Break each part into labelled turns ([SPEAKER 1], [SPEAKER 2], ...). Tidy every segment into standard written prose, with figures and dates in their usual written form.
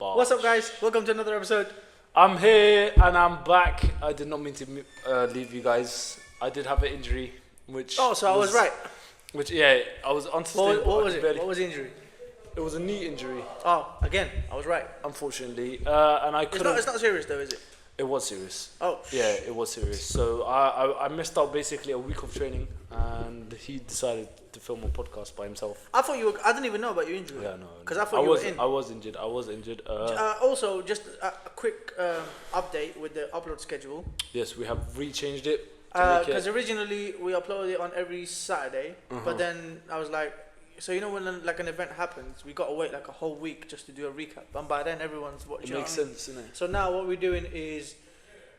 [SPEAKER 1] Bosh.
[SPEAKER 2] What's up, guys? Welcome to another episode.
[SPEAKER 1] I'm here and I'm back. I did not mean to leave you guys. I did have an injury, which.
[SPEAKER 2] Oh, so I was right.
[SPEAKER 1] Which I was unsustainable.
[SPEAKER 2] What was it? What was the injury?
[SPEAKER 1] It was a knee injury.
[SPEAKER 2] Oh, again, I was right.
[SPEAKER 1] Unfortunately, and I couldn't.
[SPEAKER 2] It's not serious though, is it?
[SPEAKER 1] It was serious.
[SPEAKER 2] Oh.
[SPEAKER 1] Yeah, it was serious. So I missed out basically a week of training, and he decided to film a podcast by himself.
[SPEAKER 2] I thought you were. I didn't even know about your injury.
[SPEAKER 1] Yeah, no.
[SPEAKER 2] Because I thought you were in.
[SPEAKER 1] I was injured.
[SPEAKER 2] Also, just a quick update with the upload schedule.
[SPEAKER 1] Yes, we have rechanged it.
[SPEAKER 2] Because originally we uploaded it on every Saturday, but then I was like, so you know when like an event happens, we got to wait like a whole week just to do a recap, and by then everyone's watching.
[SPEAKER 1] It makes sense, doesn't it?
[SPEAKER 2] So now what we're doing is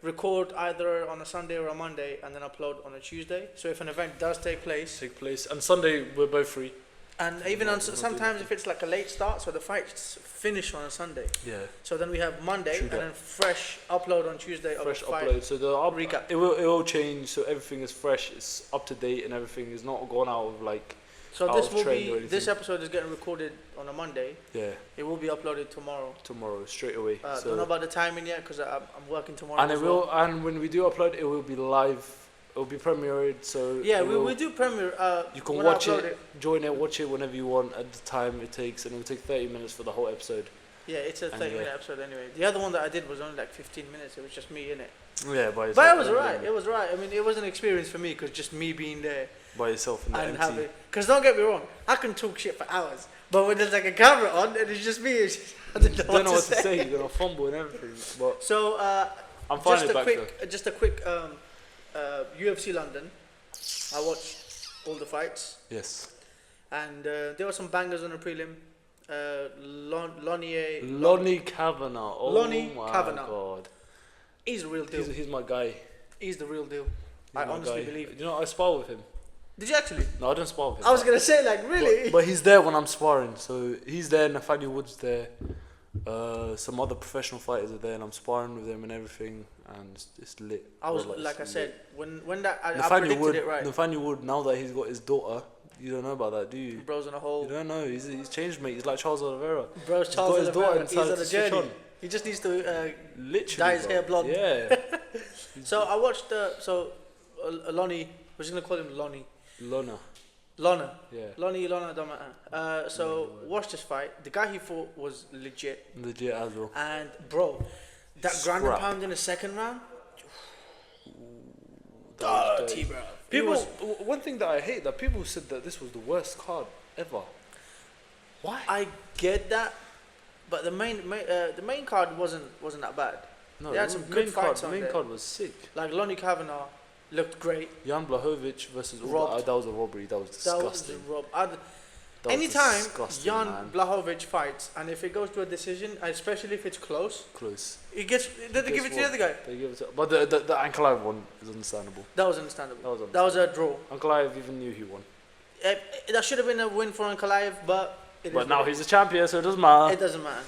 [SPEAKER 2] record either on a Sunday or a Monday, and then upload on a Tuesday. So if an event does take place,
[SPEAKER 1] and Sunday we're both free.
[SPEAKER 2] and even on sometimes if it's like a late start, so the fights finish on a Sunday.
[SPEAKER 1] Yeah.
[SPEAKER 2] So then we have Monday, and then fresh upload on Tuesday.
[SPEAKER 1] Fresh
[SPEAKER 2] of a fight.
[SPEAKER 1] upload. So the
[SPEAKER 2] Recap.
[SPEAKER 1] It will change. So everything is fresh. It's up to date, and everything is not gone out of like.
[SPEAKER 2] So
[SPEAKER 1] out
[SPEAKER 2] this
[SPEAKER 1] of
[SPEAKER 2] will
[SPEAKER 1] trend or
[SPEAKER 2] be.
[SPEAKER 1] anything.
[SPEAKER 2] This episode is getting recorded on a Monday.
[SPEAKER 1] Yeah.
[SPEAKER 2] It will be uploaded tomorrow.
[SPEAKER 1] Tomorrow, straight away.
[SPEAKER 2] Don't know about the timing yet because I'm working tomorrow.
[SPEAKER 1] And it will. And when we do upload, it will be live. It will be premiered. So
[SPEAKER 2] yeah, we do premiere.
[SPEAKER 1] You can watch it, join it, watch it whenever you want at the time it takes, and it will take 30 minutes for the whole episode.
[SPEAKER 2] Yeah, it's a 30-minute episode anyway. The other one that I did was only like 15 minutes. It was just me in it.
[SPEAKER 1] Yeah,
[SPEAKER 2] but it was alright. It was alright. I mean, it was an experience for me because just me being there
[SPEAKER 1] by yourself in the
[SPEAKER 2] and
[SPEAKER 1] empty.
[SPEAKER 2] Because don't get me wrong, I can talk shit for hours, but when there's like a camera on and it's just me, it's just, I don't know what to say.
[SPEAKER 1] You're gonna fumble and everything. But
[SPEAKER 2] so
[SPEAKER 1] I'm finally back
[SPEAKER 2] just a quick UFC London. I watched all the fights.
[SPEAKER 1] Yes.
[SPEAKER 2] And there were some bangers on the prelim.
[SPEAKER 1] Lonnie Kavanagh. Oh
[SPEAKER 2] Lonnie
[SPEAKER 1] my
[SPEAKER 2] Kavanagh.
[SPEAKER 1] God.
[SPEAKER 2] He's the real deal.
[SPEAKER 1] He's my guy.
[SPEAKER 2] He's the real deal.
[SPEAKER 1] He's
[SPEAKER 2] I honestly believe.
[SPEAKER 1] You know, I spar with him.
[SPEAKER 2] Did you actually?
[SPEAKER 1] No, I don't spar with him.
[SPEAKER 2] I was gonna say like really.
[SPEAKER 1] But he's there when I'm sparring. So he's there. Nathaniel Wood's there. Some other professional fighters are there, and I'm sparring with them and everything, and it's lit.
[SPEAKER 2] I was like I said when I
[SPEAKER 1] Nathaniel
[SPEAKER 2] predicted it right.
[SPEAKER 1] Nathaniel Wood, now that he's got his daughter, you don't know about that, do you?
[SPEAKER 2] Bro's on a whole.
[SPEAKER 1] You don't know. He's changed, mate. He's like Charles Oliveira.
[SPEAKER 2] Bro's Charles Oliveira. He's on a journey. He just needs to
[SPEAKER 1] literally
[SPEAKER 2] dye his hair blonde.
[SPEAKER 1] Yeah.
[SPEAKER 2] So I watched Lonnie. We're just gonna call him Lonnie. Lona.
[SPEAKER 1] Yeah.
[SPEAKER 2] Lonnie, Lona, don't matter. So watch this fight. The guy he fought was legit.
[SPEAKER 1] Legit as well.
[SPEAKER 2] And bro, that ground and pound in the second round. Dirty, bro.
[SPEAKER 1] People. One thing that I hate that people said that this was the worst card ever. Why?
[SPEAKER 2] I get that, but the main card wasn't that bad.
[SPEAKER 1] No,
[SPEAKER 2] they had some good fights on
[SPEAKER 1] there. The main
[SPEAKER 2] there.
[SPEAKER 1] card was sick.
[SPEAKER 2] Like Lonnie Kavanagh looked great.
[SPEAKER 1] Jan Blachowicz versus
[SPEAKER 2] Robbed.
[SPEAKER 1] That was a robbery. That was disgusting.
[SPEAKER 2] Anytime Jan Blachowicz fights, and if it goes to a decision, especially if it's close, it gets. They give it to the other guy.
[SPEAKER 1] They give it to, but the Ankalaev one is understandable.
[SPEAKER 2] That was understandable. That was a draw.
[SPEAKER 1] Ankalaev even knew he won.
[SPEAKER 2] That should have been a win for Ankalaev, but.
[SPEAKER 1] But now he's a champion, so it doesn't matter.
[SPEAKER 2] It doesn't matter.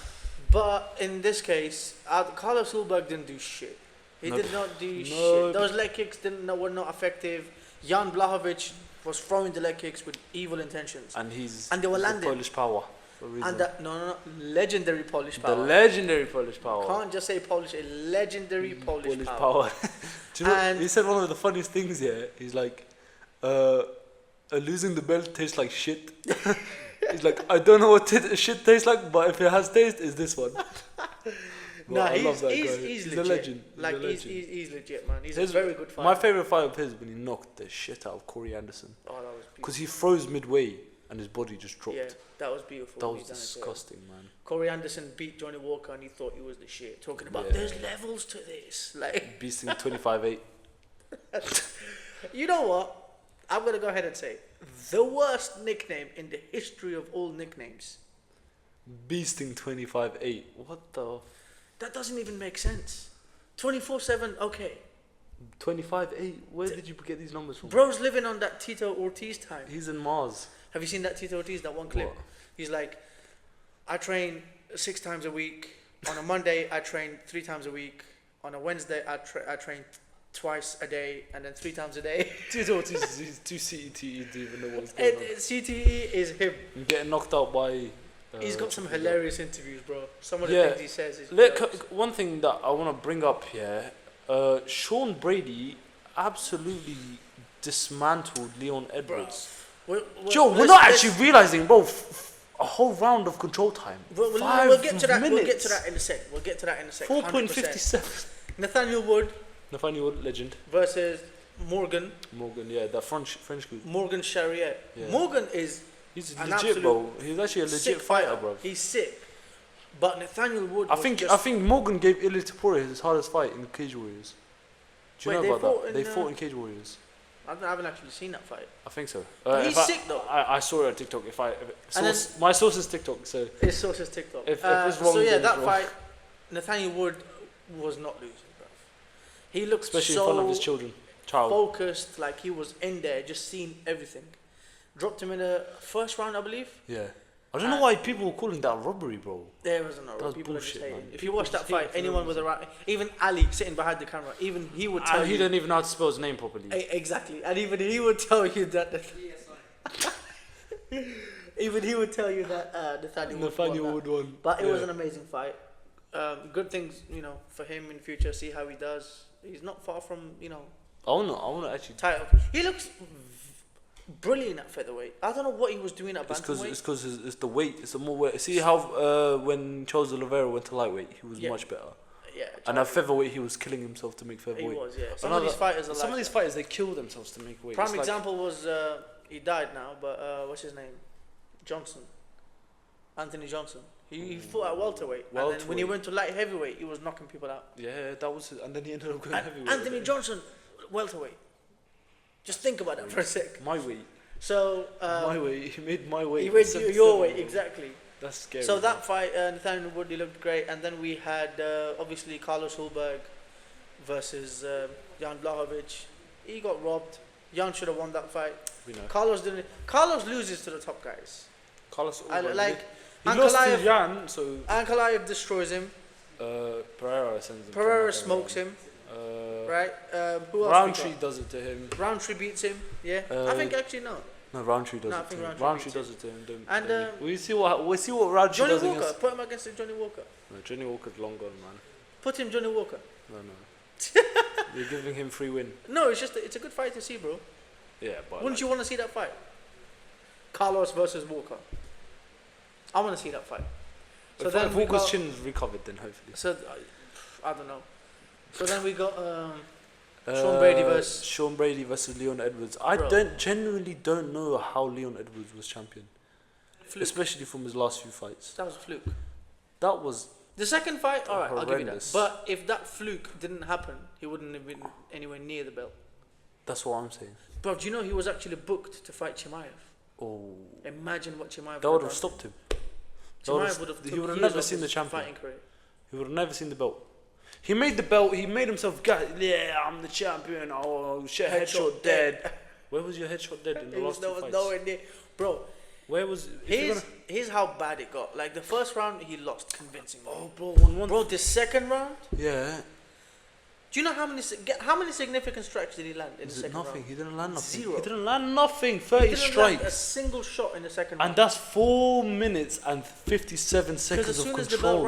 [SPEAKER 2] But in this case, Carlos Hulberg didn't do shit. He did not do shit. Those leg kicks were not effective. Jan Blachowicz was throwing the leg kicks with evil intentions.
[SPEAKER 1] And
[SPEAKER 2] they were landing.
[SPEAKER 1] Polish power. For a reason.
[SPEAKER 2] And legendary Polish power.
[SPEAKER 1] The legendary Polish power.
[SPEAKER 2] Can't just say Polish, a legendary Polish
[SPEAKER 1] power. Do you know, he said one of the funniest things here. He's like, losing the belt tastes like shit. He's like, I don't know what shit tastes like, but if it has taste, it's this one.
[SPEAKER 2] He's
[SPEAKER 1] legit. A legend.
[SPEAKER 2] Like he's legit, man. He's a very good fighter.
[SPEAKER 1] My favorite fight of his when he knocked the shit out of Corey Anderson.
[SPEAKER 2] Oh, that was beautiful.
[SPEAKER 1] Because he froze midway and his body just dropped.
[SPEAKER 2] Yeah, that was beautiful.
[SPEAKER 1] That was disgusting, man.
[SPEAKER 2] Corey Anderson beat Johnny Walker and he thought he was the shit. Talking about there's levels to this, like
[SPEAKER 1] beasting 25-8.
[SPEAKER 2] You know what? I'm gonna go ahead and say the worst nickname in the history of all nicknames.
[SPEAKER 1] Beasting 25-8. What the?
[SPEAKER 2] That doesn't even make sense. 24/7, okay.
[SPEAKER 1] 25-8. Where did you get these numbers from?
[SPEAKER 2] Bro's living on that Tito Ortiz time.
[SPEAKER 1] He's in Mars.
[SPEAKER 2] Have you seen that Tito Ortiz? That one clip.
[SPEAKER 1] What?
[SPEAKER 2] He's like, I train 6 times a week. On a Monday, I train 3 times a week. On a Wednesday, I train twice a day, and then 3 times a day.
[SPEAKER 1] Tito Ortiz is too CTE to even know what's going on.
[SPEAKER 2] CTE is him.
[SPEAKER 1] I'm getting knocked out by
[SPEAKER 2] He's got some
[SPEAKER 1] Triple G.
[SPEAKER 2] hilarious interviews, bro. Some of the
[SPEAKER 1] Yeah.
[SPEAKER 2] things he says is
[SPEAKER 1] Let,
[SPEAKER 2] jokes.
[SPEAKER 1] one thing that I want to bring up here, Sean Brady absolutely dismantled Leon Edwards. Joe, we're not actually realizing, bro. A whole round of control time.
[SPEAKER 2] We'll
[SPEAKER 1] 5
[SPEAKER 2] get to that.
[SPEAKER 1] minutes.
[SPEAKER 2] We'll get to that in a sec.
[SPEAKER 1] 4.57.
[SPEAKER 2] Nathaniel Wood
[SPEAKER 1] Nathaniel Wood, legend.
[SPEAKER 2] versus Morgan
[SPEAKER 1] Yeah, that French group.
[SPEAKER 2] Morgan Charrier.
[SPEAKER 1] Yeah.
[SPEAKER 2] Morgan is
[SPEAKER 1] He's
[SPEAKER 2] an
[SPEAKER 1] legit,
[SPEAKER 2] absolute
[SPEAKER 1] bro. He's actually a legit
[SPEAKER 2] sick
[SPEAKER 1] fighter, bro.
[SPEAKER 2] He's sick. But Nathaniel Wood.
[SPEAKER 1] I
[SPEAKER 2] was
[SPEAKER 1] think
[SPEAKER 2] just,
[SPEAKER 1] Morgan gave Ilia Topuria his hardest fight in the Cage Warriors. Do you
[SPEAKER 2] Wait,
[SPEAKER 1] know
[SPEAKER 2] they
[SPEAKER 1] about
[SPEAKER 2] fought
[SPEAKER 1] that?
[SPEAKER 2] in,
[SPEAKER 1] They fought in Cage Warriors.
[SPEAKER 2] I haven't actually seen that fight.
[SPEAKER 1] I think so.
[SPEAKER 2] He's sick though.
[SPEAKER 1] I saw it on TikTok.
[SPEAKER 2] And
[SPEAKER 1] My source is TikTok, so
[SPEAKER 2] His source is TikTok.
[SPEAKER 1] If it's wrong,
[SPEAKER 2] so yeah,
[SPEAKER 1] then
[SPEAKER 2] that
[SPEAKER 1] it's wrong.
[SPEAKER 2] fight, Nathaniel Wood was not losing, bro. He looked
[SPEAKER 1] especially
[SPEAKER 2] so
[SPEAKER 1] in front of his child.
[SPEAKER 2] focused, like he was in there, just seeing everything. Dropped him in the first round, I believe.
[SPEAKER 1] Yeah. I don't know why people were calling that robbery, bro.
[SPEAKER 2] There wasn't no
[SPEAKER 1] That's
[SPEAKER 2] people are just
[SPEAKER 1] bullshit,
[SPEAKER 2] hating.
[SPEAKER 1] man.
[SPEAKER 2] If
[SPEAKER 1] People
[SPEAKER 2] you watch that
[SPEAKER 1] just hate
[SPEAKER 2] fight,
[SPEAKER 1] for no
[SPEAKER 2] anyone with a
[SPEAKER 1] reason.
[SPEAKER 2] right, even Ali sitting behind the camera, even he would tell
[SPEAKER 1] He
[SPEAKER 2] you
[SPEAKER 1] don't even know how to spell his name properly.
[SPEAKER 2] exactly, and even he would tell you that. Even he would tell you that Nathaniel Wood won.
[SPEAKER 1] won.
[SPEAKER 2] But it was an amazing fight. Good things, for him in future. See how he does. He's not far from,
[SPEAKER 1] I wanna actually.
[SPEAKER 2] title. He looks brilliant at featherweight. I don't know what he was doing at
[SPEAKER 1] It's
[SPEAKER 2] bantamweight.
[SPEAKER 1] because it's the weight. It's the more weight. See how when Charles Oliveira went to lightweight, he was
[SPEAKER 2] Yeah.
[SPEAKER 1] much better.
[SPEAKER 2] Yeah,
[SPEAKER 1] And at featherweight, he was killing himself to make
[SPEAKER 2] he
[SPEAKER 1] featherweight.
[SPEAKER 2] was. Yeah, some
[SPEAKER 1] Another-
[SPEAKER 2] of these fighters are
[SPEAKER 1] Some
[SPEAKER 2] like
[SPEAKER 1] of these
[SPEAKER 2] that.
[SPEAKER 1] fighters, they kill themselves to make weight.
[SPEAKER 2] Prime
[SPEAKER 1] It's like-
[SPEAKER 2] example was he died now, but what's his name? Johnson. Anthony Johnson. He fought at welterweight, and then when he
[SPEAKER 1] Welterweight.
[SPEAKER 2] went to light heavyweight, he was knocking people out.
[SPEAKER 1] Yeah, that was, and then he ended up going heavyweight.
[SPEAKER 2] Anthony Johnson, welterweight. Just think about that for a sec.
[SPEAKER 1] My weight.
[SPEAKER 2] So
[SPEAKER 1] My weight. He made my weight.
[SPEAKER 2] he made
[SPEAKER 1] 77,
[SPEAKER 2] your weight
[SPEAKER 1] bro.
[SPEAKER 2] exactly.
[SPEAKER 1] That's scary.
[SPEAKER 2] So
[SPEAKER 1] bro.
[SPEAKER 2] that fight, Nathaniel Wood, he looked great, and then we had obviously Carlos Hulberg versus Jan Blachowicz. He got robbed. Jan should have won that fight.
[SPEAKER 1] We know.
[SPEAKER 2] Carlos didn't. Carlos loses to the top guys.
[SPEAKER 1] Carlos
[SPEAKER 2] I
[SPEAKER 1] Ulberg,
[SPEAKER 2] like.
[SPEAKER 1] he lost to
[SPEAKER 2] Ankalaev,
[SPEAKER 1] Jan, so
[SPEAKER 2] Ankalaev destroys him.
[SPEAKER 1] Pereira sends him.
[SPEAKER 2] Pereira smokes him. Right. Who else?
[SPEAKER 1] Roundtree
[SPEAKER 2] we
[SPEAKER 1] does it to him.
[SPEAKER 2] got? Roundtree beats him. Yeah. I think actually no.
[SPEAKER 1] No, Roundtree does
[SPEAKER 2] No, I
[SPEAKER 1] it to
[SPEAKER 2] think
[SPEAKER 1] him.
[SPEAKER 2] Roundtree
[SPEAKER 1] Roundtree
[SPEAKER 2] beats
[SPEAKER 1] does it to him. Don't,
[SPEAKER 2] And,
[SPEAKER 1] don't we see what Roundtree
[SPEAKER 2] Johnny
[SPEAKER 1] does
[SPEAKER 2] Walker.
[SPEAKER 1] against.
[SPEAKER 2] Put him against Johnny Walker.
[SPEAKER 1] No, Johnny Walker's long gone, man.
[SPEAKER 2] Put him Johnny Walker.
[SPEAKER 1] No. You're giving him free win.
[SPEAKER 2] No, it's a good fight to see, bro.
[SPEAKER 1] Yeah, but
[SPEAKER 2] Wouldn't you want to see that fight? Carlos versus Walker. I want to see that fight. So
[SPEAKER 1] if
[SPEAKER 2] then we
[SPEAKER 1] Walker's
[SPEAKER 2] got.
[SPEAKER 1] chin's recovered, then hopefully.
[SPEAKER 2] So I don't know. So then we got Sean Brady versus.
[SPEAKER 1] Sean Brady versus Leon Edwards. I
[SPEAKER 2] Bro.
[SPEAKER 1] genuinely don't know how Leon Edwards was champion,
[SPEAKER 2] Fluke.
[SPEAKER 1] especially from his last few fights.
[SPEAKER 2] That was a fluke.
[SPEAKER 1] That was
[SPEAKER 2] The second fight, alright, I'll give you that.
[SPEAKER 1] Horrendous.
[SPEAKER 2] But if that fluke didn't happen, he wouldn't have been anywhere near the belt.
[SPEAKER 1] that's what I'm saying.
[SPEAKER 2] Bro, do you know he was actually booked to fight Chimaev?
[SPEAKER 1] Oh,
[SPEAKER 2] Imagine what Chimaev
[SPEAKER 1] that would have
[SPEAKER 2] done.
[SPEAKER 1] stopped him.
[SPEAKER 2] Chimaev would have.
[SPEAKER 1] He
[SPEAKER 2] took
[SPEAKER 1] would have
[SPEAKER 2] years
[SPEAKER 1] never
[SPEAKER 2] off
[SPEAKER 1] seen the
[SPEAKER 2] his
[SPEAKER 1] champion.
[SPEAKER 2] Fighting career.
[SPEAKER 1] He would have never seen the belt. He made the belt. He made himself. Yeah, I'm the champion. Oh shit, headshot dead. Where was your headshot dead in the last two
[SPEAKER 2] There was
[SPEAKER 1] fights?
[SPEAKER 2] nowhere near. Bro,
[SPEAKER 1] Where was? if you're
[SPEAKER 2] here's how bad it got. Like the first round, he lost convincingly.
[SPEAKER 1] oh, bro, one.
[SPEAKER 2] Bro, the second round.
[SPEAKER 1] Yeah.
[SPEAKER 2] Do you know how many significant strikes did he land in the
[SPEAKER 1] Is it
[SPEAKER 2] second
[SPEAKER 1] nothing?
[SPEAKER 2] round?
[SPEAKER 1] He didn't land nothing.
[SPEAKER 2] Zero.
[SPEAKER 1] He didn't land nothing.
[SPEAKER 2] He
[SPEAKER 1] 30
[SPEAKER 2] didn't land a
[SPEAKER 1] strikes.
[SPEAKER 2] single shot in the second
[SPEAKER 1] And
[SPEAKER 2] round.
[SPEAKER 1] that's 4 minutes and 57
[SPEAKER 2] Because
[SPEAKER 1] seconds
[SPEAKER 2] as
[SPEAKER 1] of
[SPEAKER 2] soon as the
[SPEAKER 1] control.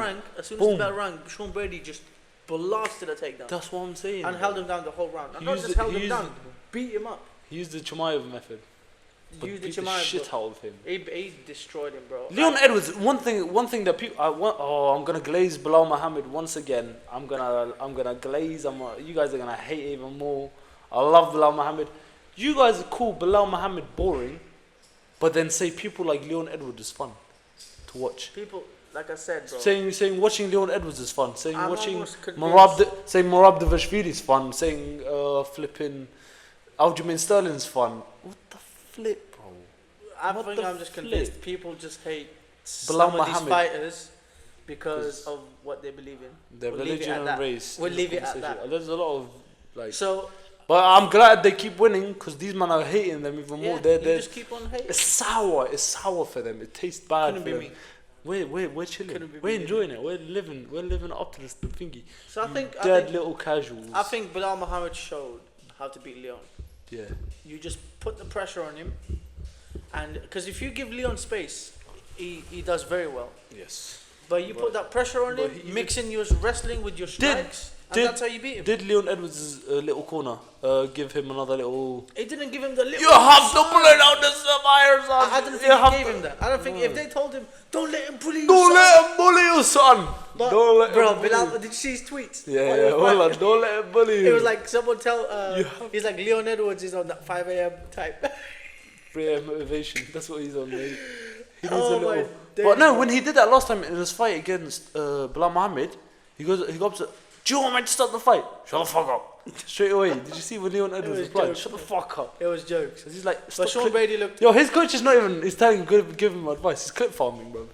[SPEAKER 2] bell rang, Sean Brady just blasted a takedown
[SPEAKER 1] That's what I'm saying.
[SPEAKER 2] and
[SPEAKER 1] bro.
[SPEAKER 2] held him down the whole round. And
[SPEAKER 1] He
[SPEAKER 2] not
[SPEAKER 1] used
[SPEAKER 2] just
[SPEAKER 1] it-
[SPEAKER 2] held
[SPEAKER 1] he
[SPEAKER 2] him
[SPEAKER 1] used
[SPEAKER 2] down,
[SPEAKER 1] it-
[SPEAKER 2] beat him up.
[SPEAKER 1] He used the Chimaev method. But
[SPEAKER 2] Used the
[SPEAKER 1] beat the
[SPEAKER 2] Chimaev,
[SPEAKER 1] shit
[SPEAKER 2] bro.
[SPEAKER 1] out of him.
[SPEAKER 2] He destroyed him, bro.
[SPEAKER 1] Leon Edwards. One thing that people. I'm gonna glaze Bilal Muhammad once again. I'm gonna glaze. You guys are gonna hate even more. I love Bilal Muhammad. You guys call Bilal Muhammad boring, but then say people like Leon Edwards is fun to watch.
[SPEAKER 2] People, like I said, bro.
[SPEAKER 1] Saying watching Leon Edwards is fun. Saying
[SPEAKER 2] I'm
[SPEAKER 1] watching
[SPEAKER 2] almost convinced-
[SPEAKER 1] Morab Davashvili is fun. Saying flipping Aljamain Sterling's fun. What the flip, bro?
[SPEAKER 2] I
[SPEAKER 1] What
[SPEAKER 2] think
[SPEAKER 1] the
[SPEAKER 2] I'm just
[SPEAKER 1] flip?
[SPEAKER 2] convinced people just hate
[SPEAKER 1] Bilal
[SPEAKER 2] some of these
[SPEAKER 1] Muhammad.
[SPEAKER 2] fighters because of what they believe in.
[SPEAKER 1] Their
[SPEAKER 2] We'll leave it
[SPEAKER 1] religion
[SPEAKER 2] at
[SPEAKER 1] and
[SPEAKER 2] that.
[SPEAKER 1] race.
[SPEAKER 2] We'll
[SPEAKER 1] is a
[SPEAKER 2] leave it at
[SPEAKER 1] conversation.
[SPEAKER 2] that.
[SPEAKER 1] There's a lot of like.
[SPEAKER 2] So
[SPEAKER 1] But I'm glad they keep winning because these men are hating them even more.
[SPEAKER 2] yeah,
[SPEAKER 1] They're
[SPEAKER 2] you just keep on hating.
[SPEAKER 1] it's sour. It's sour for them. It tastes bad
[SPEAKER 2] Couldn't
[SPEAKER 1] for
[SPEAKER 2] be
[SPEAKER 1] them.
[SPEAKER 2] me.
[SPEAKER 1] We're chilling.
[SPEAKER 2] Couldn't be
[SPEAKER 1] We're
[SPEAKER 2] me.
[SPEAKER 1] enjoying it. We're living up to this thingy.
[SPEAKER 2] So I think
[SPEAKER 1] Dead little casuals.
[SPEAKER 2] I think Bilal Muhammad showed how to beat Leon.
[SPEAKER 1] Yeah.
[SPEAKER 2] You just put the pressure on him, and because if you give Leon space, he does very well.
[SPEAKER 1] Yes.
[SPEAKER 2] But you put that pressure on him, mixing your wrestling with your strikes, and that's how you beat him.
[SPEAKER 1] Did Leon Edwards' little corner give him another little...
[SPEAKER 2] It didn't give him the little...
[SPEAKER 1] You have to pull it out the survivor, son.
[SPEAKER 2] I don't think he gave him that. I don't think... If they told him, don't let him bully you,
[SPEAKER 1] Don't let him bully you, son.
[SPEAKER 2] But,
[SPEAKER 1] don't let
[SPEAKER 2] bro,
[SPEAKER 1] him bully
[SPEAKER 2] Bilal,
[SPEAKER 1] you.
[SPEAKER 2] did you see his tweets?
[SPEAKER 1] Yeah, hold on. Don't let him bully you.
[SPEAKER 2] It was like someone he's like, Leon Edwards is on that 5 a.m. type.
[SPEAKER 1] 3 a.m. motivation. That's what he's on, mate. He needs
[SPEAKER 2] Oh
[SPEAKER 1] a little...
[SPEAKER 2] my
[SPEAKER 1] But no, when he did that last time in his fight against Bilal Muhammad, he goes up to, do you want me to start the fight? Shut the fuck up. Straight away. Did you see when Leon Edwards replied? Shut the fuck up.
[SPEAKER 2] It was jokes.
[SPEAKER 1] He's like,
[SPEAKER 2] But Sean Brady looked...
[SPEAKER 1] Yo, his coach is not even, he's telling him, give him advice. He's clip farming, bro.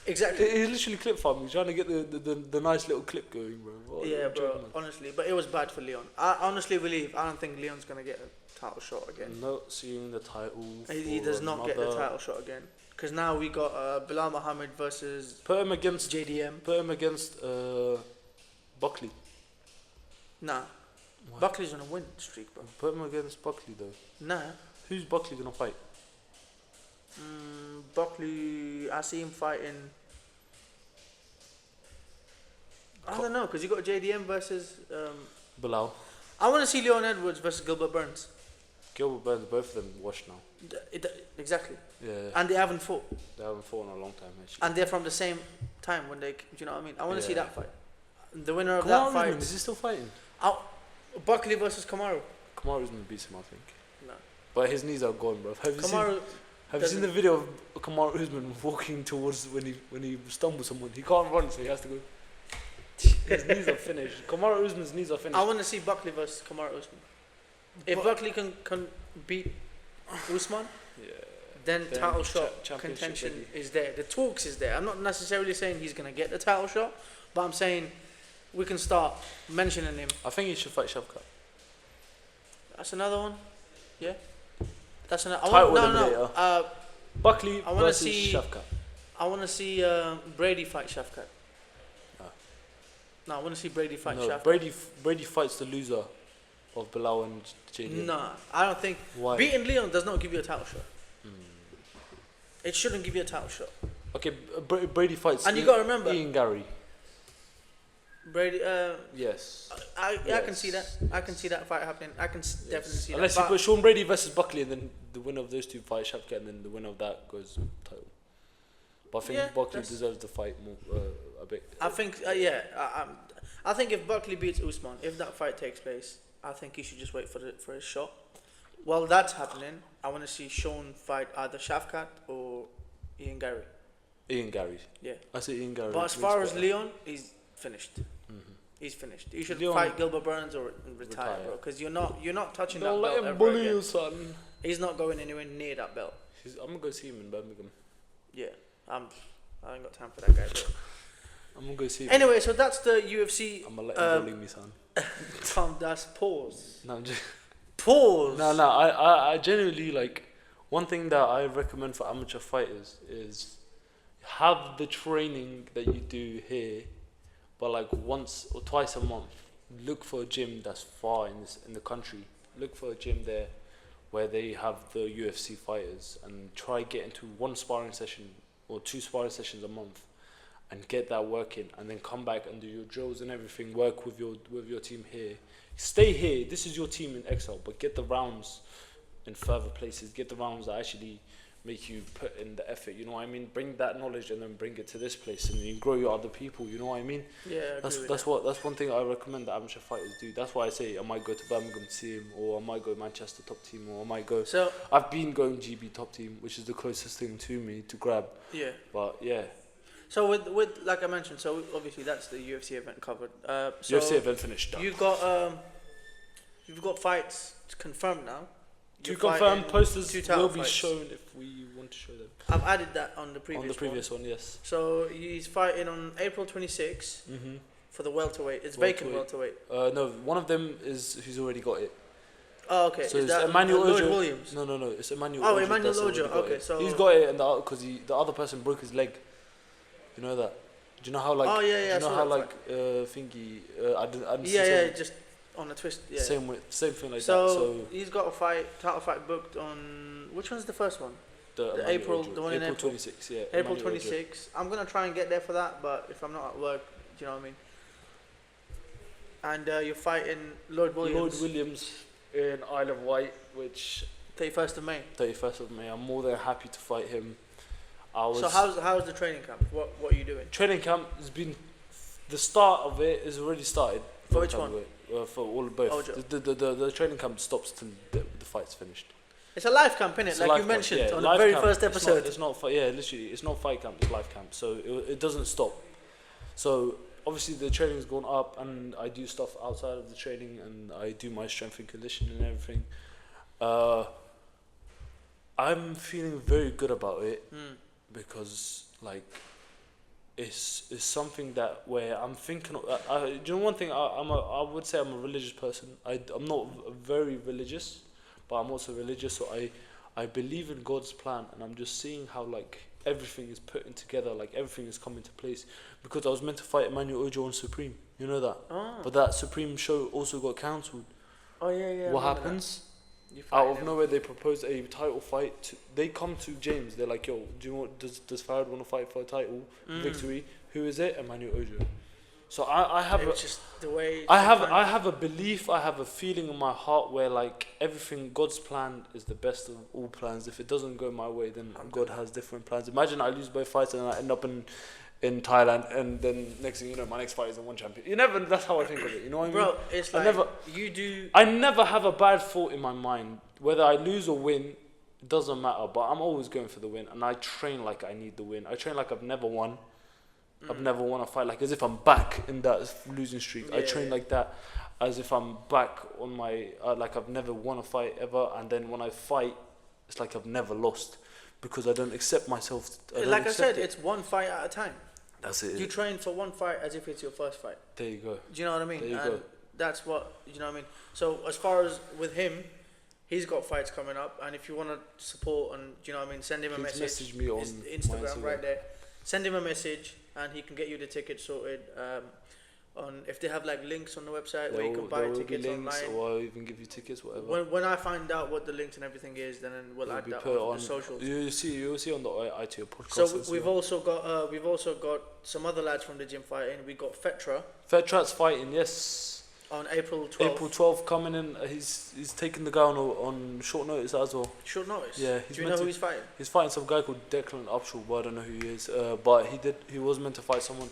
[SPEAKER 2] Exactly.
[SPEAKER 1] He's literally clip farming, trying to get the nice little clip going, bro. What
[SPEAKER 2] Yeah,
[SPEAKER 1] a
[SPEAKER 2] bro,
[SPEAKER 1] joke, man.
[SPEAKER 2] honestly. But it was bad for Leon. I honestly believe, I don't think Leon's going to get a title shot again.
[SPEAKER 1] Not seeing the title.
[SPEAKER 2] He does not get the title shot again. Because now we got Bilal Muhammad versus
[SPEAKER 1] Put him against
[SPEAKER 2] JDM.
[SPEAKER 1] Put him against Buckley.
[SPEAKER 2] Nah.
[SPEAKER 1] Why?
[SPEAKER 2] Buckley's on a win streak, bro.
[SPEAKER 1] Put him against Buckley though.
[SPEAKER 2] Nah.
[SPEAKER 1] Who's Buckley gonna fight?
[SPEAKER 2] Buckley, I see him fighting. I don't know, because you got JDM versus.
[SPEAKER 1] Bilal.
[SPEAKER 2] I want to see Leon Edwards versus Gilbert Burns.
[SPEAKER 1] Gilbert Burns, both of them washed now.
[SPEAKER 2] Exactly.
[SPEAKER 1] Yeah.
[SPEAKER 2] And they haven't fought.
[SPEAKER 1] They haven't fought in a long time actually.
[SPEAKER 2] And they're from the same time when they. Do you know what I mean? I want to see
[SPEAKER 1] Yeah.
[SPEAKER 2] that fight. The winner of
[SPEAKER 1] Kamaru
[SPEAKER 2] that
[SPEAKER 1] Usman,
[SPEAKER 2] fight.
[SPEAKER 1] is he still fighting?
[SPEAKER 2] Buckley versus Kamaru.
[SPEAKER 1] Kamaru Usman beats him, I think.
[SPEAKER 2] No.
[SPEAKER 1] But his knees are gone, bro. Have you seen the video of Kamaru Usman walking towards when he stumbles someone? He can't run, so he has to go. His knees are finished. Kamaru Usman's knees are finished.
[SPEAKER 2] I want to see Buckley versus Kamaru Usman. If Buckley can beat Usman, then title shot contention is there. The talks is there. I'm not necessarily saying he's gonna get the title shot, but I'm saying we can start mentioning him.
[SPEAKER 1] I think he should fight Shavkat.
[SPEAKER 2] That's another one. Yeah. That's another.
[SPEAKER 1] Title Buckley
[SPEAKER 2] I wanna
[SPEAKER 1] versus
[SPEAKER 2] see-
[SPEAKER 1] Shavkat.
[SPEAKER 2] I want to see Brady fight Shavkat. No, I want to see Brady fight Shavkat.
[SPEAKER 1] Brady fights the loser of Bilal and JD.
[SPEAKER 2] Nah, I don't think
[SPEAKER 1] Why?
[SPEAKER 2] beating Leon does not give you a title shot. It shouldn't give you a title shot.
[SPEAKER 1] Okay, Brady fights.
[SPEAKER 2] And you gotta remember-
[SPEAKER 1] Ian Gary.
[SPEAKER 2] Brady.
[SPEAKER 1] Yes.
[SPEAKER 2] I can see that. I can see that fight happening. I can definitely see
[SPEAKER 1] Unless
[SPEAKER 2] that.
[SPEAKER 1] you put Sean Brady versus Buckley, and then the winner of those two fight Shavkat, and then the winner of that goes title. But I think Buckley deserves the fight more a bit.
[SPEAKER 2] I think I think if Buckley beats Usman, if that fight takes place, I think he should just wait for his shot. While that's happening, I want to see Sean fight either Shavkat or Ian Gary.
[SPEAKER 1] Ian Gary.
[SPEAKER 2] Yeah.
[SPEAKER 1] I say Ian Gary.
[SPEAKER 2] But as far as Leon, he's finished.
[SPEAKER 1] Mm-hmm.
[SPEAKER 2] He's finished. You should
[SPEAKER 1] Leon
[SPEAKER 2] fight Gilbert Burns or retire, bro. Because you're not touching
[SPEAKER 1] Don't
[SPEAKER 2] that
[SPEAKER 1] let
[SPEAKER 2] belt
[SPEAKER 1] him
[SPEAKER 2] ever
[SPEAKER 1] bully
[SPEAKER 2] again.
[SPEAKER 1] you, son.
[SPEAKER 2] He's not going anywhere near that belt.
[SPEAKER 1] I'm gonna go see him in Birmingham.
[SPEAKER 2] Yeah. I ain't got time for that guy, bro.
[SPEAKER 1] I'm gonna go see him.
[SPEAKER 2] Anyway, so that's the UFC.
[SPEAKER 1] I'm gonna let him bully me, son.
[SPEAKER 2] Tom, that's pause.
[SPEAKER 1] No, I'm just.
[SPEAKER 2] Pause.
[SPEAKER 1] No, I genuinely like. One thing that I recommend for amateur fighters is have the training that you do here, but like once or twice a month, look for a gym that's far in the country. Look for a gym there where they have the UFC fighters, and try get into one sparring session or 2 sparring sessions a month, and get that working, and then come back and do your drills and everything. Work with your team here. Stay here. This is your team in Excel, but get the rounds in further places. Get the rounds that actually make you put in the effort. You know what I mean? Bring that knowledge and then bring it to this place, and you grow your other people. You know what I mean?
[SPEAKER 2] Yeah,
[SPEAKER 1] that's one thing I recommend that amateur fighters do. That's why I say I might go to Birmingham to see him, or I might go Manchester top team, or I might go.
[SPEAKER 2] So
[SPEAKER 1] I've been going GB top team, which is the closest thing to me to grab.
[SPEAKER 2] yeah.
[SPEAKER 1] But yeah.
[SPEAKER 2] So with like I mentioned, so obviously that's the UFC event covered. So
[SPEAKER 1] UFC event finished. Done.
[SPEAKER 2] You've got fights confirmed now.
[SPEAKER 1] To
[SPEAKER 2] You're
[SPEAKER 1] confirm,
[SPEAKER 2] fighting
[SPEAKER 1] posters
[SPEAKER 2] 2 title
[SPEAKER 1] will be
[SPEAKER 2] fights.
[SPEAKER 1] shown if we want to show them.
[SPEAKER 2] I've added that on the previous.
[SPEAKER 1] On the previous one, yes.
[SPEAKER 2] So he's fighting on April 26 for the welterweight. It's vacant welterweight.
[SPEAKER 1] No, one of them is who's already got it.
[SPEAKER 2] Oh, okay.
[SPEAKER 1] So
[SPEAKER 2] is
[SPEAKER 1] it's
[SPEAKER 2] that
[SPEAKER 1] Emmanuel
[SPEAKER 2] Lloyd
[SPEAKER 1] Ojo.
[SPEAKER 2] Williams?
[SPEAKER 1] No, it's Emmanuel.
[SPEAKER 2] Oh,
[SPEAKER 1] Ojo
[SPEAKER 2] Emmanuel
[SPEAKER 1] that's already
[SPEAKER 2] Ojo.
[SPEAKER 1] got
[SPEAKER 2] Okay,
[SPEAKER 1] it.
[SPEAKER 2] so
[SPEAKER 1] he's got it, and because the other person broke his leg. You know that? Do you know how like?
[SPEAKER 2] Oh yeah.
[SPEAKER 1] Do you know how like thingy? I didn't see
[SPEAKER 2] Yeah,
[SPEAKER 1] someone-
[SPEAKER 2] just on a twist. Yeah.
[SPEAKER 1] Same thing like that.
[SPEAKER 2] So
[SPEAKER 1] So
[SPEAKER 2] he's got a title fight booked on. Which one's the first one? The
[SPEAKER 1] Emmanuel
[SPEAKER 2] April,
[SPEAKER 1] Ojo.
[SPEAKER 2] the one in
[SPEAKER 1] April
[SPEAKER 2] April.
[SPEAKER 1] 26, yeah.
[SPEAKER 2] April
[SPEAKER 1] Emmanuel Ojo.
[SPEAKER 2] 26. I'm gonna try and get there for that, but if I'm not at work, do you know what I mean? And you're fighting Lloyd Williams.
[SPEAKER 1] Lloyd Williams in Isle of Wight, which
[SPEAKER 2] 31st of May.
[SPEAKER 1] 31st of May. I'm more than happy to fight him.
[SPEAKER 2] So how's the training camp? What are you doing?
[SPEAKER 1] Training camp has been, the start of it has already started.
[SPEAKER 2] For which one?
[SPEAKER 1] For all both.
[SPEAKER 2] Ojo.
[SPEAKER 1] The training camp stops till the fight's finished.
[SPEAKER 2] It's a live camp, innit? Like you mentioned on the very first episode.
[SPEAKER 1] It's not fight. Yeah, literally, it's not fight camp. It's live camp. So it doesn't stop. So obviously the training's gone up, and I do stuff outside of the training, and I do my strength and conditioning and everything. I'm feeling very good about it because like it's something that where I'm thinking. Do you know one thing? I would say I'm a religious person. I'm not very religious, but I'm also religious. So I believe in God's plan, and I'm just seeing how like everything is putting together, like everything is coming to place. Because I was meant to fight Emmanuel Ojo on Supreme, you know that.
[SPEAKER 2] Oh.
[SPEAKER 1] But that Supreme show also got cancelled.
[SPEAKER 2] Oh yeah.
[SPEAKER 1] What happens? Out of nowhere, they proposed a title fight. They come to James. They're like, "Yo, do you want? Does Farid want to fight for a title victory? Who is it? Emmanuel Ojo." So I have
[SPEAKER 2] just the way
[SPEAKER 1] I have a belief. I have a feeling in my heart where like everything, God's plan is the best of all plans. If it doesn't go my way, then God has different plans. Imagine I lose both fights and I end up in Thailand, and then next thing you know, my next fight is a one champion. You never. That's how I think of it. You know what I mean?
[SPEAKER 2] Bro, it's like
[SPEAKER 1] I never have a bad thought in my mind. Whether I lose or win, it doesn't matter. But I'm always going for the win, and I train like I need the win. I train like I've never won. I've never won a fight, like as if I'm back in that losing streak.
[SPEAKER 2] Yeah,
[SPEAKER 1] I train like that, as if I'm back on my like I've never won a fight ever, and then when I fight, it's like I've never lost, because I don't accept myself.
[SPEAKER 2] Like I said, it's one fight at a time.
[SPEAKER 1] That's it.
[SPEAKER 2] You train for one fight as if it's your first fight.
[SPEAKER 1] There you go.
[SPEAKER 2] Do you know what I mean?
[SPEAKER 1] There you
[SPEAKER 2] and
[SPEAKER 1] go.
[SPEAKER 2] that's what, you know what I mean? So as far as with him, he's got fights coming up, and if you want to support and, do you know what I mean, send him a message.
[SPEAKER 1] Message me on
[SPEAKER 2] his Instagram right there. Send him a message, and he can get you the ticket sorted. On if they have like links on the website where you can buy tickets online,
[SPEAKER 1] or I'll even give you tickets, whatever.
[SPEAKER 2] When I find out what the links and everything is, then we'll add that on the socials.
[SPEAKER 1] You'll see on the ITO podcast.
[SPEAKER 2] So we've also got some other lads from the gym fighting. We got Fetra.
[SPEAKER 1] Fetra's fighting, yes.
[SPEAKER 2] On April 12th.
[SPEAKER 1] April 12th coming in. He's taking the guy on short notice as well.
[SPEAKER 2] Short notice.
[SPEAKER 1] Yeah.
[SPEAKER 2] Do you know who he's fighting?
[SPEAKER 1] He's fighting some guy called Declan Upshaw, but I don't know who he is. But he was meant to fight someone.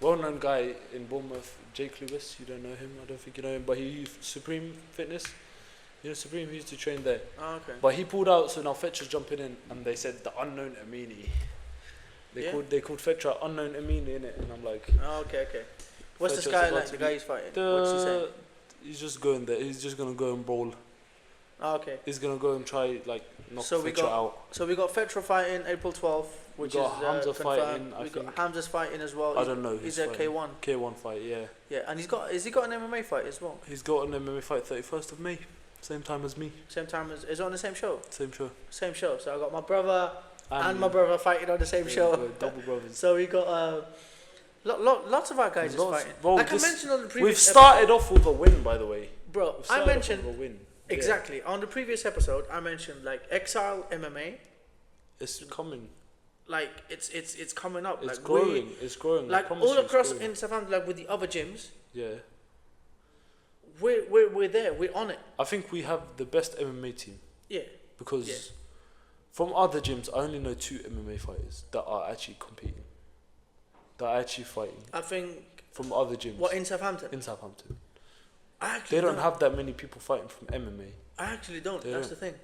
[SPEAKER 1] Well-known guy in Bournemouth, Jake Lewis. You don't know him, I don't think you know him, but he Supreme Fitness. You know Supreme, he used to train there.
[SPEAKER 2] Oh, okay.
[SPEAKER 1] But he pulled out, so now Fetra's jumping in, and they said the unknown Amini. They called Fetra unknown Amini in it, and I'm like.
[SPEAKER 2] Oh, okay. What's this guy like? The guy he's fighting. What's he saying?
[SPEAKER 1] He's just going there. He's just gonna go and brawl.
[SPEAKER 2] Oh, okay.
[SPEAKER 1] He's gonna go and try like knock Fetra out.
[SPEAKER 2] So we got Fetra fighting April 12th. Which is
[SPEAKER 1] Hamza
[SPEAKER 2] confirmed.
[SPEAKER 1] fighting.
[SPEAKER 2] We got Hamza's fighting as well.
[SPEAKER 1] I don't know.
[SPEAKER 2] He's a K1.
[SPEAKER 1] K1 fight, yeah.
[SPEAKER 2] Yeah, and has he got an MMA fight as well?
[SPEAKER 1] He's got an MMA fight 31st of May, same time as me.
[SPEAKER 2] Same time as is it on the same show?
[SPEAKER 1] Same show.
[SPEAKER 2] Same show. So I got my brother and my brother fighting on the same show.
[SPEAKER 1] Double brothers.
[SPEAKER 2] So we got lots of our guys is fighting.
[SPEAKER 1] Bro,
[SPEAKER 2] like I mentioned on the previous.
[SPEAKER 1] We've started off with a win, by the way.
[SPEAKER 2] Bro, I mentioned
[SPEAKER 1] a win.
[SPEAKER 2] Exactly. On the previous episode, I mentioned like Exile MMA.
[SPEAKER 1] It's coming.
[SPEAKER 2] Like it's coming up.
[SPEAKER 1] It's
[SPEAKER 2] like
[SPEAKER 1] growing. It's growing.
[SPEAKER 2] Like all across in Southampton, like with the other gyms.
[SPEAKER 1] Yeah.
[SPEAKER 2] We're there. We're on it.
[SPEAKER 1] I think we have the best MMA team.
[SPEAKER 2] Yeah.
[SPEAKER 1] Because from other gyms, I only know 2 MMA fighters that are actually competing. That are actually fighting.
[SPEAKER 2] I think.
[SPEAKER 1] From other gyms.
[SPEAKER 2] What, in Southampton?
[SPEAKER 1] In Southampton.
[SPEAKER 2] They
[SPEAKER 1] don't have that many people fighting from MMA.
[SPEAKER 2] I actually don't. That's the thing.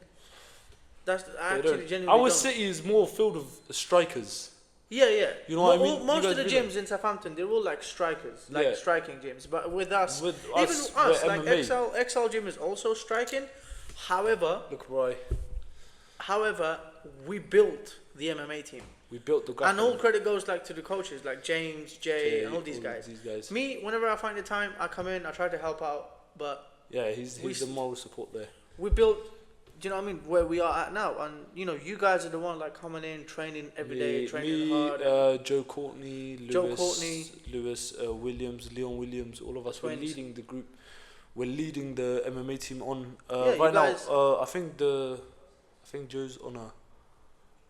[SPEAKER 1] Our city is more filled with strikers.
[SPEAKER 2] Yeah.
[SPEAKER 1] You know what I mean?
[SPEAKER 2] Most of the gyms in Southampton, they're all like strikers, like striking gyms. But with us, like
[SPEAKER 1] MMA.
[SPEAKER 2] XL gym is also striking. However, we built the MMA team.
[SPEAKER 1] We built the
[SPEAKER 2] and all credit goes like to the coaches, like James, Jay, and all these guys. Me, whenever I find the time, I come in, I try to help out. But
[SPEAKER 1] yeah, he's the moral support there.
[SPEAKER 2] We built. Do you know what I mean? Where we are at now, and you guys are the one like coming in, training every day, training hard.
[SPEAKER 1] Joe Courtney, Lewis Williams, Leon Williams, all of us. We're leading the group. We're leading the MMA team on right now. I think Joe's on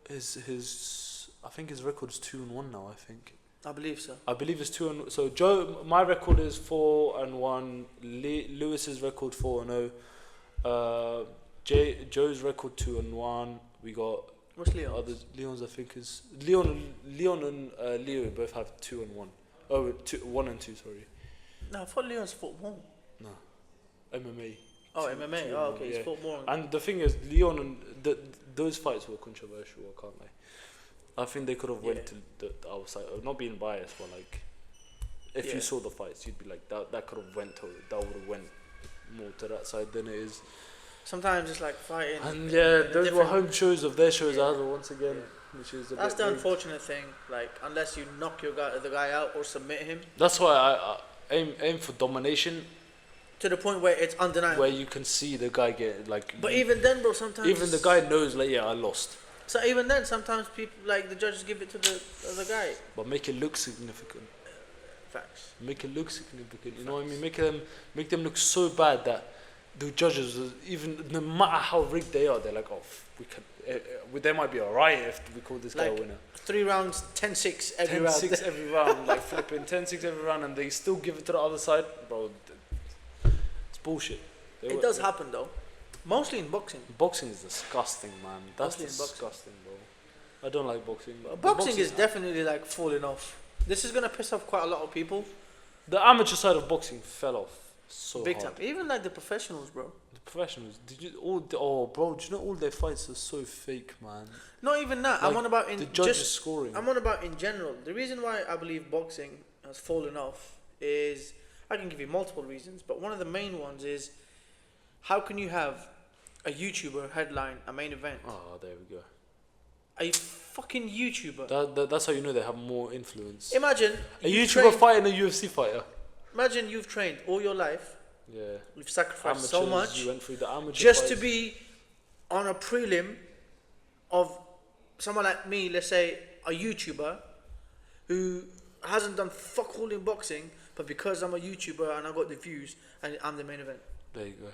[SPEAKER 1] his I think his record's 2-1 now. I think.
[SPEAKER 2] I believe so.
[SPEAKER 1] I believe it's 2-1. So Joe, my record is 4-1. Lewis's record 4-0. Joe's record 2-1. We got
[SPEAKER 2] What's Leon?
[SPEAKER 1] others. Leon's I think is Leon and Leo both have 2-1. Oh, 1-2. Sorry.
[SPEAKER 2] No, I thought Leon's fought more.
[SPEAKER 1] No, MMA.
[SPEAKER 2] Oh, MMA. Oh, okay. He's fought more.
[SPEAKER 1] And the thing is, Leon and those fights were controversial. I can't lie. I think they could have went to the other side. Not being biased, but like, if you saw the fights, you'd be like, that could have went to that would have went more to that side than it is.
[SPEAKER 2] Sometimes it's like fighting.
[SPEAKER 1] And those were home shows of their shows either once again, which is
[SPEAKER 2] that's the unfortunate thing. Like, unless you knock the guy out or submit him.
[SPEAKER 1] That's why I aim for domination.
[SPEAKER 2] To the point where it's undeniable.
[SPEAKER 1] Where you can see the guy get like.
[SPEAKER 2] But even then, bro, sometimes.
[SPEAKER 1] Even the guy knows, like, I lost.
[SPEAKER 2] So even then, sometimes people, like, the judges give it to the other guy.
[SPEAKER 1] But make it look significant.
[SPEAKER 2] Facts.
[SPEAKER 1] Make it look significant. You know what I mean? Make them look so bad that the judges, even no matter how rigged they are, they're like, oh, we can. There might be a riot if we call this guy a winner.
[SPEAKER 2] 3 rounds, 10-6 every round.
[SPEAKER 1] 10-6 every round, like flipping 10-6 every round, and they still give it to the other side, bro. It's bullshit.
[SPEAKER 2] It does happen though. Mostly in boxing.
[SPEAKER 1] Boxing is disgusting, man. That's disgusting, bro. I don't like boxing.
[SPEAKER 2] Boxing is definitely like falling off. This is gonna piss off quite a lot of people.
[SPEAKER 1] The amateur side of boxing fell off so
[SPEAKER 2] big
[SPEAKER 1] hard.
[SPEAKER 2] time. Even like the professionals, bro.
[SPEAKER 1] The professionals. Did you bro? Do you know all their fights are so fake, man?
[SPEAKER 2] Not even that.
[SPEAKER 1] Like,
[SPEAKER 2] I'm on about in
[SPEAKER 1] the judges scoring.
[SPEAKER 2] I'm on about in general. The reason why I believe boxing has fallen off is I can give you multiple reasons, but one of the main ones is how can you have a YouTuber headline a main event?
[SPEAKER 1] Oh, there we go.
[SPEAKER 2] A fucking YouTuber.
[SPEAKER 1] That's how you know they have more influence.
[SPEAKER 2] Imagine
[SPEAKER 1] a YouTuber fighting a UFC fighter.
[SPEAKER 2] Imagine you've trained all your life.
[SPEAKER 1] Yeah.
[SPEAKER 2] You've sacrificed
[SPEAKER 1] Amateurs,
[SPEAKER 2] so much.
[SPEAKER 1] You went through the amateur
[SPEAKER 2] just
[SPEAKER 1] fights.
[SPEAKER 2] to be on a prelim of someone like me, let's say a YouTuber who hasn't done fuck all in boxing, but because I'm a YouTuber and I got the views and I'm the main event.
[SPEAKER 1] There you go.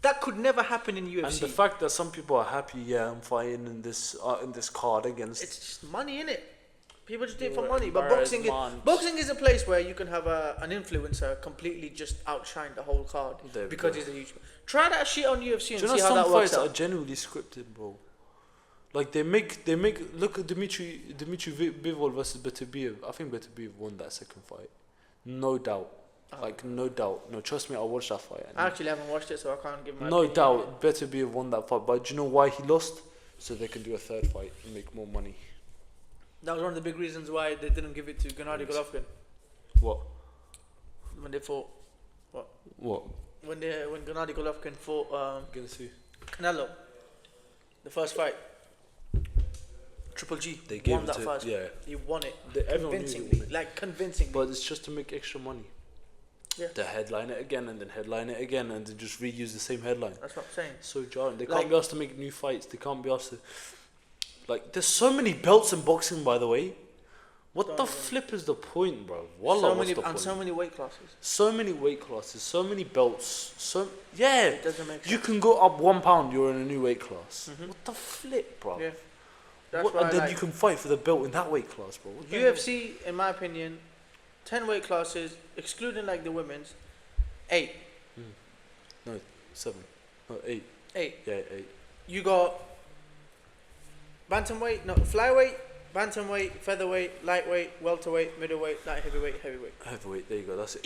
[SPEAKER 2] That could never happen in UFC.
[SPEAKER 1] And the fact that some people are happy, I'm fighting in this card against.
[SPEAKER 2] It's just money, innit? People just do it for money. But boxing is a place where you can have an influencer completely just outshine the whole card because he's a YouTuber. Try that shit on UFC and see how that works out.
[SPEAKER 1] Some fights are genuinely scripted, bro. Like they make look at Dimitri Bivol versus Beterbiev. I think Beterbiev won that second fight, no doubt. Like no doubt. No, trust me, I watched that fight.
[SPEAKER 2] I actually haven't watched it, so I can't give my
[SPEAKER 1] no
[SPEAKER 2] opinion.
[SPEAKER 1] doubt. Beterbiev won that fight, but do you know why he lost? So they can do a third fight and make more money.
[SPEAKER 2] That was one of the big reasons why they didn't give it to Gennady Golovkin.
[SPEAKER 1] What?
[SPEAKER 2] When they fought.
[SPEAKER 1] What?
[SPEAKER 2] When Gennady Golovkin fought
[SPEAKER 1] Against who?
[SPEAKER 2] Canelo. The first fight. Triple G.
[SPEAKER 1] They gave
[SPEAKER 2] won
[SPEAKER 1] it
[SPEAKER 2] that
[SPEAKER 1] to
[SPEAKER 2] first.
[SPEAKER 1] yeah.
[SPEAKER 2] He won it
[SPEAKER 1] Convincingly.
[SPEAKER 2] Convincingly.
[SPEAKER 1] But it's just to make extra money.
[SPEAKER 2] Yeah.
[SPEAKER 1] To headline it again and then headline it again and then just reuse the same headline.
[SPEAKER 2] That's what I'm saying.
[SPEAKER 1] So jarring. They can't be asked to make new fights. They can't be asked to. Like, there's so many belts in boxing, by the way. What the flip is the point, bro? Wallah, what's the point?
[SPEAKER 2] So many weight classes.
[SPEAKER 1] So many weight classes, so many belts. Yeah.
[SPEAKER 2] It doesn't make sense.
[SPEAKER 1] You can go up 1 pound, you're in a new weight class. Mm-hmm. What the flip, bro?
[SPEAKER 2] Yeah. That's why
[SPEAKER 1] and then you can fight for the belt in that weight class, bro.
[SPEAKER 2] UFC, in my opinion, 10 weight classes, excluding like the women's, 8.
[SPEAKER 1] No, 7. No, 8.
[SPEAKER 2] 8.
[SPEAKER 1] Yeah, 8.
[SPEAKER 2] You got bantamweight, no, flyweight, bantamweight, featherweight, lightweight, welterweight, middleweight, light heavyweight, heavyweight.
[SPEAKER 1] Heavyweight, there you go, that's it.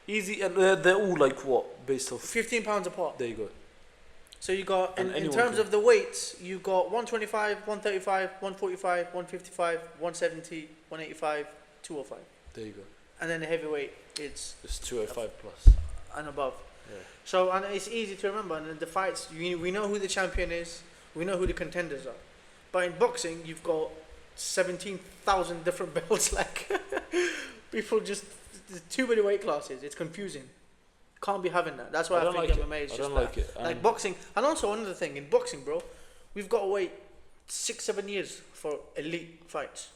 [SPEAKER 2] Easy,
[SPEAKER 1] and they're all like what? Based off
[SPEAKER 2] 15 pounds apart.
[SPEAKER 1] There you go.
[SPEAKER 2] So you got, in terms of the weights, you got 125, 135, 145, 155, 170, 185, 205.
[SPEAKER 1] There you go.
[SPEAKER 2] And then the heavyweight, it's
[SPEAKER 1] 205 plus.
[SPEAKER 2] And above.
[SPEAKER 1] Yeah.
[SPEAKER 2] So, and it's easy to remember. And the fights, we know who the champion is, we know who the contenders are. But in boxing, you've got 17,000 different belts. Like, people just, there's too many weight classes. It's confusing. Can't be having that. That's why I think MMA is just
[SPEAKER 1] like it.
[SPEAKER 2] Like boxing. And also another thing, in boxing, bro, we've got to wait 6-7 years for elite fights.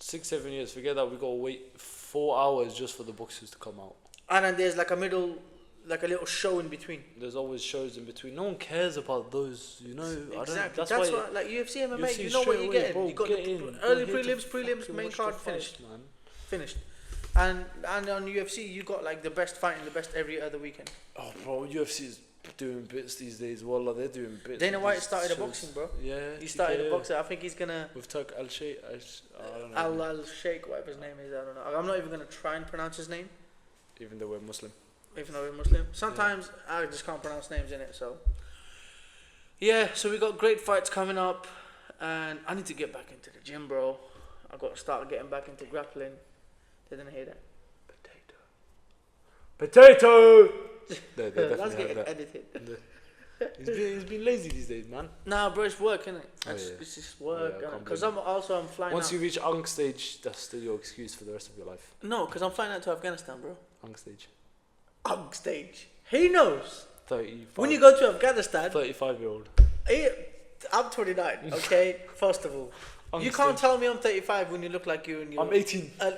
[SPEAKER 1] 6-7 years. Forget that. We got to wait 4 hours just for the boxers to come out.
[SPEAKER 2] And then there's like a middle like a little show in between.
[SPEAKER 1] There's always shows in between. No one cares about those, you know.
[SPEAKER 2] Exactly.
[SPEAKER 1] That's why
[SPEAKER 2] like UFC MMA.
[SPEAKER 1] UFC
[SPEAKER 2] You know what you're getting.
[SPEAKER 1] bro,
[SPEAKER 2] you got
[SPEAKER 1] get
[SPEAKER 2] the
[SPEAKER 1] in.
[SPEAKER 2] early
[SPEAKER 1] Go here to
[SPEAKER 2] prelims,
[SPEAKER 1] fucking
[SPEAKER 2] main
[SPEAKER 1] watch
[SPEAKER 2] card
[SPEAKER 1] the fight,
[SPEAKER 2] finished.
[SPEAKER 1] man.
[SPEAKER 2] Finished. And on UFC you got like the best fight and the best every other weekend.
[SPEAKER 1] Oh, bro, UFC is doing bits these days. Wallah, they're doing bits.
[SPEAKER 2] Dana White
[SPEAKER 1] These
[SPEAKER 2] started a
[SPEAKER 1] shows.
[SPEAKER 2] boxing, bro.
[SPEAKER 1] Yeah.
[SPEAKER 2] He started
[SPEAKER 1] TKO.
[SPEAKER 2] a boxing. I think he's gonna
[SPEAKER 1] With Turk Al-Sheikh. I don't know.
[SPEAKER 2] Al Sheikh, whatever his name is. I don't know. I'm not even gonna try and pronounce his name,
[SPEAKER 1] Even though we're Muslim.
[SPEAKER 2] even though we're Muslim. Sometimes I just can't pronounce names in it. So yeah, so we got great fights coming up, and I need to get back into the gym, bro. I got to start getting back into grappling. They didn't hear that.
[SPEAKER 1] Potato! They
[SPEAKER 2] That's
[SPEAKER 1] definitely
[SPEAKER 2] getting
[SPEAKER 1] have that.
[SPEAKER 2] edited.
[SPEAKER 1] He's been lazy these days, man.
[SPEAKER 2] Nah, bro, it's work, innit?
[SPEAKER 1] Oh, yeah.
[SPEAKER 2] It's just work.
[SPEAKER 1] Yeah, I can't
[SPEAKER 2] Because
[SPEAKER 1] blame
[SPEAKER 2] I'm flying
[SPEAKER 1] Once
[SPEAKER 2] out.
[SPEAKER 1] you reach Unk stage, that's still your excuse for the rest of your life.
[SPEAKER 2] No, because I'm flying out to Afghanistan, bro.
[SPEAKER 1] Unk stage.
[SPEAKER 2] Stage. He knows.
[SPEAKER 1] 35.
[SPEAKER 2] When you go to Afghanistan,
[SPEAKER 1] 35-year-old.
[SPEAKER 2] I'm 29, okay? First of all.
[SPEAKER 1] Unk
[SPEAKER 2] You can't
[SPEAKER 1] stage.
[SPEAKER 2] tell me I'm 35 when you look like you and you.
[SPEAKER 1] I'm 18.
[SPEAKER 2] Uh,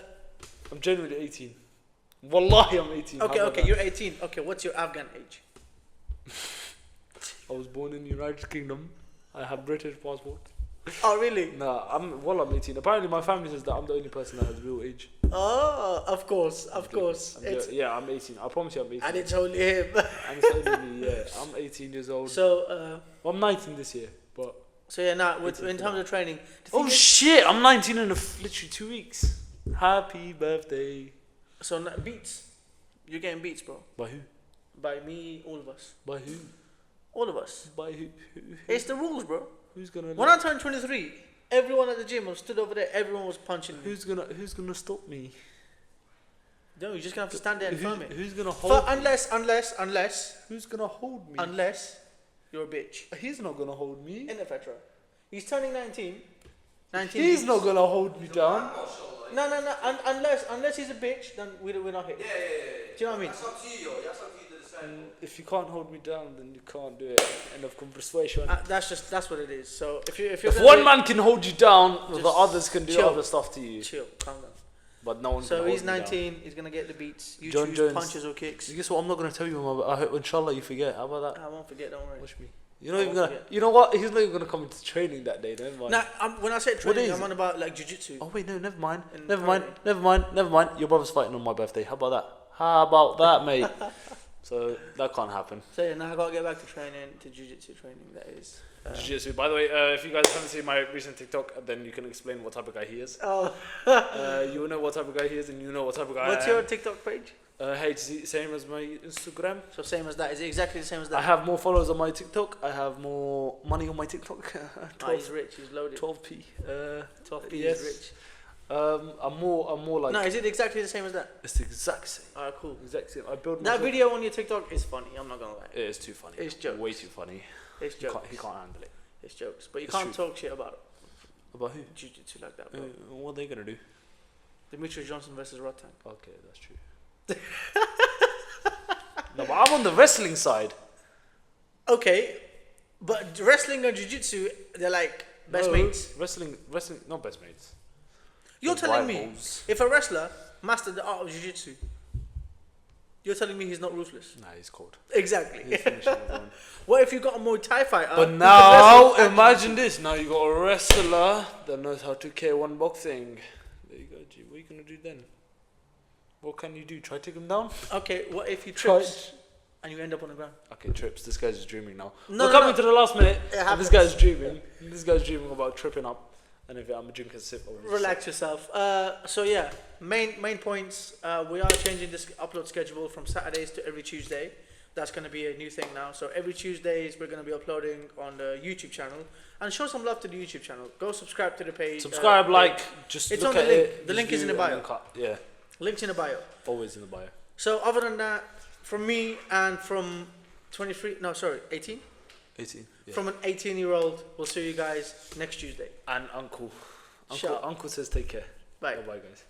[SPEAKER 1] I'm genuinely 18. Wallahi, I'm 18.
[SPEAKER 2] okay,
[SPEAKER 1] How about
[SPEAKER 2] okay,
[SPEAKER 1] that?
[SPEAKER 2] you're 18. Okay, what's your Afghan age?
[SPEAKER 1] I was born in the United Kingdom. I have British passport.
[SPEAKER 2] Oh, really?
[SPEAKER 1] Nah, I'm 18. Apparently, my family says that I'm the only person that has real age.
[SPEAKER 2] Oh, of course.
[SPEAKER 1] Yeah, I'm 18. I promise you, I'm 18.
[SPEAKER 2] And it's only him.
[SPEAKER 1] And it's only me. Yeah, I'm 18 years old.
[SPEAKER 2] So,
[SPEAKER 1] Well, I'm 19 this year, but.
[SPEAKER 2] so yeah, nah, in
[SPEAKER 1] 18
[SPEAKER 2] terms of training. the
[SPEAKER 1] Oh
[SPEAKER 2] thing is-
[SPEAKER 1] shit! I'm 19 in literally 2 weeks. Happy birthday.
[SPEAKER 2] So, beats. You're getting beats, bro.
[SPEAKER 1] By who?
[SPEAKER 2] By me, all of us.
[SPEAKER 1] By who?
[SPEAKER 2] All of us.
[SPEAKER 1] By who?
[SPEAKER 2] It's the rules, bro.
[SPEAKER 1] Who's gonna?
[SPEAKER 2] When I turned 23, everyone at the gym was stood over there. Everyone was punching me.
[SPEAKER 1] Who's gonna stop me?
[SPEAKER 2] No, you're just gonna have to stand there and film it.
[SPEAKER 1] Who's gonna hold?
[SPEAKER 2] Unless
[SPEAKER 1] Who's gonna hold me?
[SPEAKER 2] you're a bitch.
[SPEAKER 1] He's not gonna hold me.
[SPEAKER 2] In the Petra. He's turning 19. 19.
[SPEAKER 1] He's not gonna hold me down.
[SPEAKER 2] No. Unless he's a bitch, then we're not here.
[SPEAKER 3] Yeah.
[SPEAKER 2] Do you know what I mean?
[SPEAKER 3] That's up to you, yo. That's up to you to decide.
[SPEAKER 1] If you can't hold me down, then you can't do it. End of conversation.
[SPEAKER 2] That's what it is. So if you're
[SPEAKER 1] If
[SPEAKER 2] gonna
[SPEAKER 1] one
[SPEAKER 2] do-
[SPEAKER 1] man can hold you down, the
[SPEAKER 2] Just
[SPEAKER 1] others can do
[SPEAKER 2] chill.
[SPEAKER 1] other stuff to you.
[SPEAKER 2] chill, calm down.
[SPEAKER 1] But no one can
[SPEAKER 2] So
[SPEAKER 1] hold
[SPEAKER 2] he's
[SPEAKER 1] me down.
[SPEAKER 2] 19. He's gonna get the beats. You
[SPEAKER 1] John
[SPEAKER 2] choose
[SPEAKER 1] Jones.
[SPEAKER 2] punches or kicks.
[SPEAKER 1] Guess what? I'm not gonna tell you. I hope, inshallah, you forget. How about that?
[SPEAKER 2] I won't forget. Don't worry.
[SPEAKER 1] Watch me. You're not
[SPEAKER 2] I
[SPEAKER 1] even
[SPEAKER 2] won't
[SPEAKER 1] gonna.
[SPEAKER 2] forget.
[SPEAKER 1] You know what? He's not even gonna come into training that day. Never mind.
[SPEAKER 2] Now, when I say
[SPEAKER 1] What
[SPEAKER 2] training,
[SPEAKER 1] is
[SPEAKER 2] I'm
[SPEAKER 1] it?
[SPEAKER 2] on about like jiu-jitsu.
[SPEAKER 1] Oh wait, no, never mind.
[SPEAKER 2] In
[SPEAKER 1] Never mind.
[SPEAKER 2] Friday.
[SPEAKER 1] Never mind. Your brother's fighting on my birthday. How about that? How about that, mate? So that can't happen.
[SPEAKER 2] So yeah, now I gotta get back to training, to jiu-jitsu training. That is.
[SPEAKER 1] Jiu-jitsu. By the way, if you guys haven't seen my recent TikTok, then you can explain what type of guy he is.
[SPEAKER 2] Oh.
[SPEAKER 1] You will know what type of guy he is, and you know what type of guy
[SPEAKER 2] What's
[SPEAKER 1] I am.
[SPEAKER 2] your TikTok page?
[SPEAKER 1] HZ, same as my Instagram.
[SPEAKER 2] So same as that. Is it exactly the same as that?
[SPEAKER 1] I have more followers on my TikTok. I have more money on my TikTok.
[SPEAKER 2] Oh, he's rich. He's loaded.
[SPEAKER 1] 12p.
[SPEAKER 2] 12p.
[SPEAKER 1] yes.
[SPEAKER 2] He's rich.
[SPEAKER 1] I'm more like.
[SPEAKER 2] No, is it exactly the same as that?
[SPEAKER 1] It's the exact same.
[SPEAKER 2] Alright, cool.
[SPEAKER 1] Exact same. I build
[SPEAKER 2] That
[SPEAKER 1] myself-
[SPEAKER 2] video on your TikTok is funny. I'm not gonna lie.
[SPEAKER 1] It is too funny.
[SPEAKER 2] It's jokes.
[SPEAKER 1] Way too funny.
[SPEAKER 2] It's
[SPEAKER 1] He
[SPEAKER 2] jokes.
[SPEAKER 1] can't handle it.
[SPEAKER 2] It's jokes. But you
[SPEAKER 1] It's
[SPEAKER 2] can't
[SPEAKER 1] true.
[SPEAKER 2] talk shit about
[SPEAKER 1] About who?
[SPEAKER 2] jiu-jitsu like that, bro.
[SPEAKER 1] What are they gonna do?
[SPEAKER 2] Demetrius Johnson versus Rotang.
[SPEAKER 1] Okay, that's true. No, but I'm on the wrestling side.
[SPEAKER 2] Okay, but wrestling and jiu-jitsu, they're like best
[SPEAKER 1] No,
[SPEAKER 2] mates.
[SPEAKER 1] Wrestling, not best mates.
[SPEAKER 2] You're
[SPEAKER 1] They're
[SPEAKER 2] telling me
[SPEAKER 1] rivals.
[SPEAKER 2] if a wrestler mastered the art of jiu-jitsu, you're telling me he's not ruthless?
[SPEAKER 1] Nah, he's cold.
[SPEAKER 2] Exactly.
[SPEAKER 1] He's finishing everyone.
[SPEAKER 2] What if you got a Muay Thai fighter?
[SPEAKER 1] But
[SPEAKER 2] who can
[SPEAKER 1] now,
[SPEAKER 2] wrestle and
[SPEAKER 1] imagine this. Now you got a wrestler that knows how to K1 boxing. There you go, G. What are you gonna do then? What can you do? Try to take him down?
[SPEAKER 2] jiu-jitsu? Okay, what if you
[SPEAKER 1] Try.
[SPEAKER 2] trips and you end up on the ground?
[SPEAKER 1] Okay, trips. This guy's just dreaming now.
[SPEAKER 2] No,
[SPEAKER 1] We're
[SPEAKER 2] no,
[SPEAKER 1] coming
[SPEAKER 2] no.
[SPEAKER 1] to the last minute.
[SPEAKER 2] It
[SPEAKER 1] And this
[SPEAKER 2] happens.
[SPEAKER 1] guy's dreaming. This guy's dreaming about tripping up. And if I'm drinking a sip, I will just
[SPEAKER 2] Relax yourself. So yeah, main points. We are changing this upload schedule from Saturdays to every Tuesday. That's going to be a new thing now. So every Tuesdays we're going to be uploading on the YouTube channel, and show some love to the YouTube channel. Go subscribe to the page.
[SPEAKER 1] subscribe, like, just
[SPEAKER 2] It's
[SPEAKER 1] look
[SPEAKER 2] on the
[SPEAKER 1] at
[SPEAKER 2] link.
[SPEAKER 1] it.
[SPEAKER 2] The
[SPEAKER 1] just
[SPEAKER 2] link is in
[SPEAKER 1] view
[SPEAKER 2] the
[SPEAKER 1] it
[SPEAKER 2] bio.
[SPEAKER 1] and then cut. Yeah,
[SPEAKER 2] Links in the bio.
[SPEAKER 1] always in the bio.
[SPEAKER 2] So other than that, from me and from 18.
[SPEAKER 1] 18. Yeah.
[SPEAKER 2] From an 18-year-old, we'll see you guys next Tuesday.
[SPEAKER 1] And Uncle.
[SPEAKER 2] Shut up.
[SPEAKER 1] Uncle says take care.
[SPEAKER 2] Bye.
[SPEAKER 1] Bye, guys.